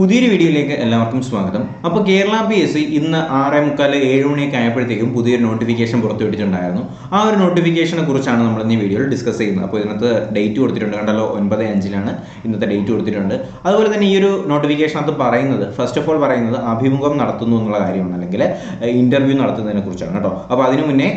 പുതിയൊരു വീഡിയോയിലേക്ക് എല്ലാവർക്കും സ്വാഗതം. അപ്പോൾ കേരള PSC ഇന്ന് 6:45 7 മണിയൊക്കെ ആയപ്പോഴത്തേക്കും പുതിയൊരു നോട്ടിഫിക്കേഷൻ പുറത്തുവിട്ടിട്ടുണ്ടായിരുന്നു. ആ ഒരു നോട്ടിഫിക്കേഷനെ കുറിച്ചാണ് നമ്മൾ ഇന്ന് ഈ വീഡിയോയിൽ ഡിസ്കസ് ചെയ്യുന്നത്. അപ്പോൾ ഇതിനകത്ത് ഡേറ്റ് കൊടുത്തിട്ടുണ്ട്, കണ്ടല്ലോ 9/5 ഇന്നത്തെ ഡേറ്റ് കൊടുത്തിട്ടുണ്ട്. അതുപോലെ തന്നെ ഈ ഒരു നോട്ടിഫിക്കേഷനകത്ത് പറയുന്നത്, ഫസ്റ്റ് ഓഫ് ഓൾ പറയുന്നത് അഭിമുഖം നടത്തുന്നു എന്നുള്ള കാര്യമാണ്, അല്ലെങ്കിൽ ഇന്റർവ്യൂ നടത്തുന്നതിനെ കുറിച്ചാണ് കേട്ടോ. അപ്പോൾ അതിനു മുന്നേ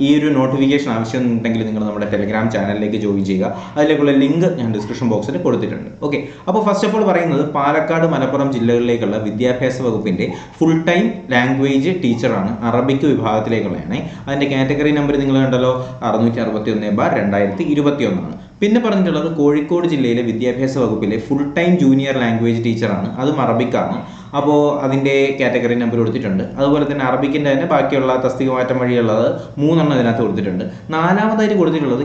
ഈ ഒരു നോട്ടിഫിക്കേഷൻ ആവശ്യമുണ്ടെങ്കിൽ നിങ്ങൾ നമ്മുടെ ടെലിഗ്രാം ചാനലിലേക്ക് ജോയിൻ ചെയ്യുക. അതിലേക്കുള്ള ലിങ്ക് ഞാൻ ഡിസ്ക്രിപ്ഷൻ ബോക്സിൽ കൊടുത്തിട്ടുണ്ട്. ഓക്കെ, അപ്പോൾ ഫസ്റ്റ് ഓഫ് ഓൾ പറയുന്നത് പാലക്കാട്, മലപ്പുറം ജില്ലകളിലേക്കുള്ള വിദ്യാഭ്യാസ വകുപ്പിന്റെ ഫുൾ ടൈം ലാംഗ്വേജ് ടീച്ചറാണ്. അറബിക് വിഭാഗത്തിലേക്കുള്ളതാണ്. അതിന്റെ കാറ്റഗറി നമ്പർ നിങ്ങൾ കണ്ടല്ലോ, 661/2021. പിന്നെ പറഞ്ഞിട്ടുള്ളത് കോഴിക്കോട് ജില്ലയിലെ വിദ്യാഭ്യാസ വകുപ്പിലെ ഫുൾ ടൈം ജൂനിയർ ലാംഗ്വേജ് ടീച്ചറാണ്. അതും അറബിക്കാണ്. അപ്പോൾ അതിൻ്റെ കാറ്റഗറി നമ്പർ കൊടുത്തിട്ടുണ്ട്. അതുപോലെ തന്നെ അറബിക്കിൻ്റെ തന്നെ ബാക്കിയുള്ള തസ്തിക മാറ്റം വഴിയുള്ളത് 3 ഇതിനകത്ത് കൊടുത്തിട്ടുണ്ട്. 4ാമതായിട്ട് കൊടുത്തിട്ടുള്ളത്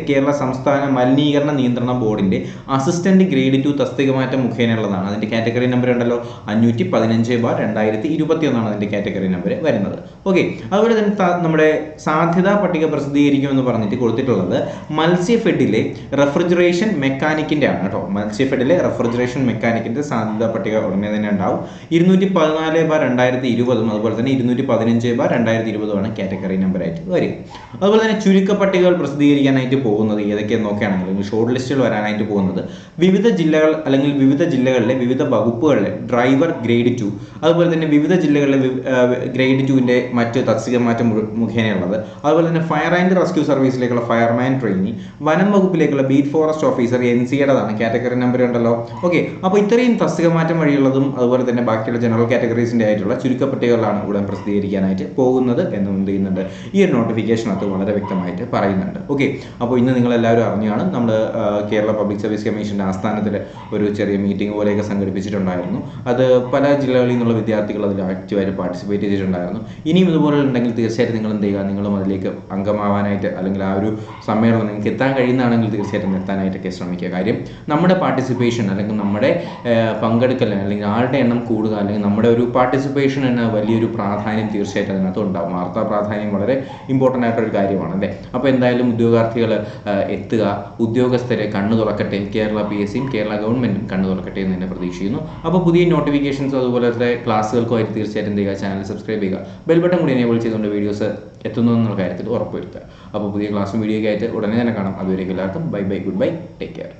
കേരള സംസ്ഥാന മലിനീകരണ നിയന്ത്രണ ബോർഡിൻ്റെ അസിസ്റ്റന്റ് ഗ്രേഡ് 2 തസ്തിക മാറ്റം മുഖേനയുള്ളതാണ്. അതിൻ്റെ കാറ്റഗറി നമ്പർ ഉണ്ടല്ലോ, 515/2021 അതിൻ്റെ കാറ്റഗറി നമ്പർ വരുന്നത്. ഓക്കെ, അതുപോലെ തന്നെ നമ്മുടെ സാധ്യതാ പട്ടിക പ്രസിദ്ധീകരിക്കുമെന്ന് പറഞ്ഞിട്ട് കൊടുത്തിട്ടുള്ളത് മത്സ്യഫെഡിലെ റെഫ്രിജറേഷൻ മെക്കാനിക്കിൻ്റെ ആണ് കേട്ടോ. മത്സ്യഫെഡിലെ റെഫ്രിജറേഷൻ മെക്കാനിക്കിൻ്റെ സാധ്യതാ പട്ടിക ഉടനെ തന്നെ ഉണ്ടാവും. 214/2020 അതുപോലെ തന്നെ 215/2020 കാറ്റഗറി നമ്പർ ആയിട്ട് വരിക. അതുപോലെ തന്നെ ചുരുക്ക പട്ടികകൾ പ്രസിദ്ധീകരിക്കാനായിട്ട് പോകുന്നത് ഏതൊക്കെയെന്ന് നോക്കുകയാണെങ്കിൽ ഷോർട്ട് ലിസ്റ്റിൽ വരാനായിട്ട് പോകുന്നത് വിവിധ ജില്ലകൾ അല്ലെങ്കിൽ വിവിധ ജില്ലകളിലെ വിവിധ വകുപ്പുകളിലെ ഡ്രൈവർ ഗ്രേഡ് 2, അതുപോലെ തന്നെ വിവിധ ജില്ലകളിലെ ഗ്രേഡ് 2 മറ്റ് തസ്തിക മാറ്റം മുഖേനയുള്ളത്, അതുപോലെ തന്നെ ഫയർ ആൻഡ് റെസ്ക്യൂ സർവീസിലേക്കുള്ള ഫയർമാൻ ട്രെയിനി, വനം വകുപ്പിലേക്കുള്ള ബീറ്റ് ഫോറസ്റ്റ് ഓഫീസർ NCയുടേതാണ് കാറ്റഗറി നമ്പർ ഉണ്ടല്ലോ. ഓക്കെ, അപ്പോൾ ഇത്രയും തസ്തിക മാറ്റം വഴിയുള്ളതും അതുപോലെ തന്നെ ബാക്കിയുള്ള ജനറൽ കാറ്റഗറീസിൻ്റെ ആയിട്ടുള്ള ചുരുക്കപ്പട്ടികകളാണ് ഉടൻ പ്രസിദ്ധീകരിക്കാനായിട്ട് പോകുന്നത് എന്ന് എന്ത് ചെയ്യുന്നുണ്ട്, ഈ ഒരു നോട്ടിഫിക്കേഷനകത്ത് വളരെ വ്യക്തമായിട്ട് പറയുന്നുണ്ട്. ഓക്കെ, അപ്പോൾ ഇന്ന് നിങ്ങളെല്ലാവരും അറിഞ്ഞാണ് നമ്മൾ കേരള പബ്ലിക് സർവീസ് കമ്മീഷൻ്റെ ആസ്ഥാനത്തിൽ ഒരു ചെറിയ മീറ്റിംഗ് പോലെയൊക്കെ സംഘടിപ്പിച്ചിട്ടുണ്ടായിരുന്നു. അത് പല ജില്ലകളിൽ നിന്നുള്ള വിദ്യാർത്ഥികൾ അതിൽ ആക്റ്റീവായിട്ട് പാർട്ടിസിപ്പേറ്റ് ചെയ്തിട്ടുണ്ടായിരുന്നു. ഇനിയും ഇതുപോലെ ഉണ്ടെങ്കിൽ തീർച്ചയായിട്ടും നിങ്ങൾ എന്ത് ചെയ്യുക, നിങ്ങളും അതിലേക്ക് അംഗമാവാനായിട്ട് അല്ലെങ്കിൽ ആ ഒരു സമ്മേളനം നിങ്ങൾക്ക് എത്താൻ കഴിയുന്നതാണെങ്കിൽ തീർച്ചയായിട്ടും എത്താനായിട്ടൊക്കെ ശ്രമിക്കുക. കാര്യം നമ്മുടെ പാർട്ടിസിപ്പേഷൻ അല്ലെങ്കിൽ നമ്മുടെ പങ്കെടുക്കൽ അല്ലെങ്കിൽ ആളുടെ എണ്ണം കൂടുക, അല്ലെങ്കിൽ നമ്മുടെ ഒരു പാർട്ടിസിപ്പേഷൻ എന്ന വലിയൊരു പ്രാധാന്യം തീർച്ചയായിട്ടും അതിനകത്ത് ഉണ്ടാകും. വാർത്താ പ്രാധാന്യം വളരെ ഇമ്പോർട്ടൻ്റ് ആയിട്ടൊരു കാര്യമാണ് അല്ലേ. അപ്പോൾ എന്തായാലും ഉദ്യോഗാർത്ഥികൾ എത്തുക, ഉദ്യോഗസ്ഥരെ കണ്ണു തുറക്കട്ടെ, കേരള PSCയും കേരള ഗവൺമെൻറ്റും കണ്ണു തുറക്കട്ടെ എന്ന് തന്നെ പ്രതീക്ഷിക്കുന്നു. അപ്പോൾ പുതിയ നോട്ടിഫിക്കേഷൻസ് അതുപോലത്തെ ക്ലാസ്സുകൾക്കുമായിട്ട് തീർച്ചയായിട്ടും എന്ത് ചെയ്യുക, ചാനൽ സബ്സ്ക്രൈബ് ചെയ്യുക, ബെൽ ബട്ടൺ കൂടി എനേബിൾ ചെയ്തുകൊണ്ട് വീഡിയോസ് എത്തുന്നു എന്നുള്ള കാര്യത്തിൽ ഉറപ്പുവരുത്തുക. അപ്പോൾ പുതിയ ക്ലാസ്സും വീഡിയോ ഒക്കെ ആയിട്ട് ഉടനെ തന്നെ കാണാം. അതുവരേക്കും എല്ലാവർക്കും bye bye, good bye, take care.